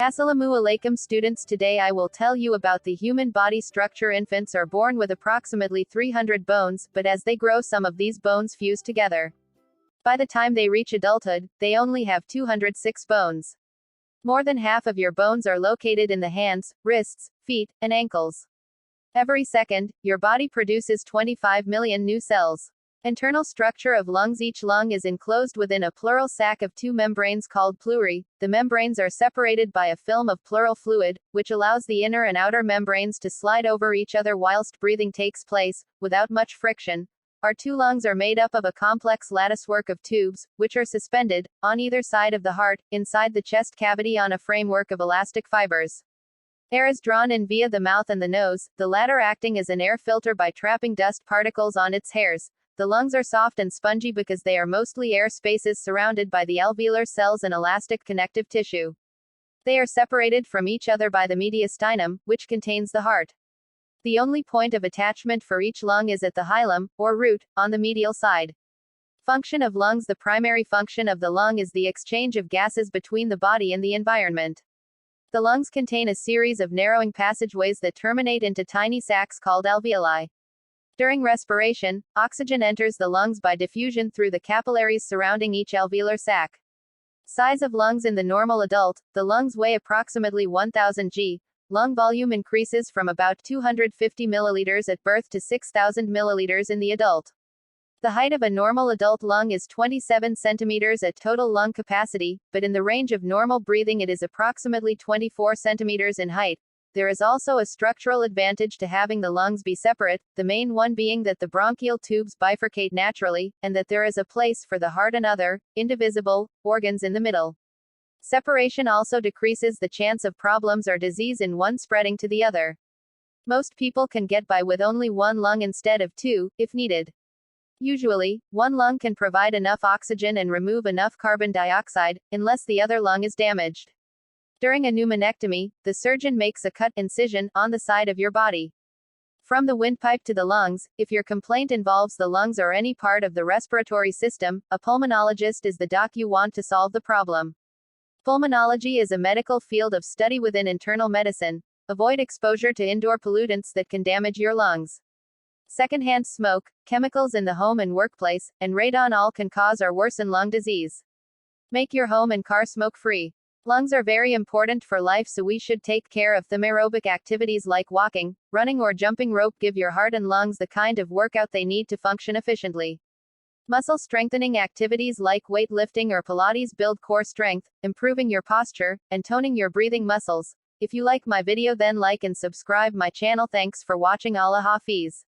Assalamu alaikum students, today I will tell you about the human body structure. Infants are born with approximately 300 bones, but as they grow some of these bones fuse together. By the time they reach adulthood, they only have 206 bones. More than half of your bones are located in the hands, wrists, feet, and ankles. Every second, your body produces 25 million new cells. Internal structure of lungs. Each lung is enclosed within a pleural sac of two membranes called pleurae. The membranes are separated by a film of pleural fluid, which allows the inner and outer membranes to slide over each other whilst breathing takes place, without much friction. Our two lungs are made up of a complex latticework of tubes, which are suspended, on either side of the heart, inside the chest cavity on a framework of elastic fibers. Air is drawn in via the mouth and the nose, the latter acting as an air filter by trapping dust particles on its hairs. The lungs are soft and spongy because they are mostly air spaces surrounded by the alveolar cells and elastic connective tissue. They are separated from each other by the mediastinum, which contains the heart. The only point of attachment for each lung is at the hilum, or root, on the medial side. Function of lungs. The primary function of the lung is the exchange of gases between the body and the environment. The lungs contain a series of narrowing passageways that terminate into tiny sacs called alveoli. During respiration, oxygen enters the lungs by diffusion through the capillaries surrounding each alveolar sac. Size of lungs. In the normal adult, the lungs weigh approximately 1000 g. Lung volume increases from about 250 milliliters at birth to 6000 milliliters in the adult. The height of a normal adult lung is 27 centimeters at total lung capacity, but in the range of normal breathing it is approximately 24 centimeters in height. There is also a structural advantage to having the lungs be separate, the main one being that the bronchial tubes bifurcate naturally, and that there is a place for the heart and other, indivisible, organs in the middle. Separation also decreases the chance of problems or disease in one spreading to the other. Most people can get by with only one lung instead of two, if needed. Usually, one lung can provide enough oxygen and remove enough carbon dioxide, unless the other lung is damaged. During a pneumonectomy, the surgeon makes a cut incision on the side of your body. From the windpipe to the lungs, if your complaint involves the lungs or any part of the respiratory system, a pulmonologist is the doc you want to solve the problem. Pulmonology is a medical field of study within internal medicine. Avoid exposure to indoor pollutants that can damage your lungs. Secondhand smoke, chemicals in the home and workplace, and radon all can cause or worsen lung disease. Make your home and car smoke-free. Lungs are very important for life, so we should take care of them. Aerobic activities like walking, running or jumping rope give your heart and lungs the kind of workout they need to function efficiently. Muscle strengthening activities like weightlifting or Pilates build core strength, improving your posture, and toning your breathing muscles. If you like my video, then like and subscribe my channel. Thanks for watching. Allah Hafiz.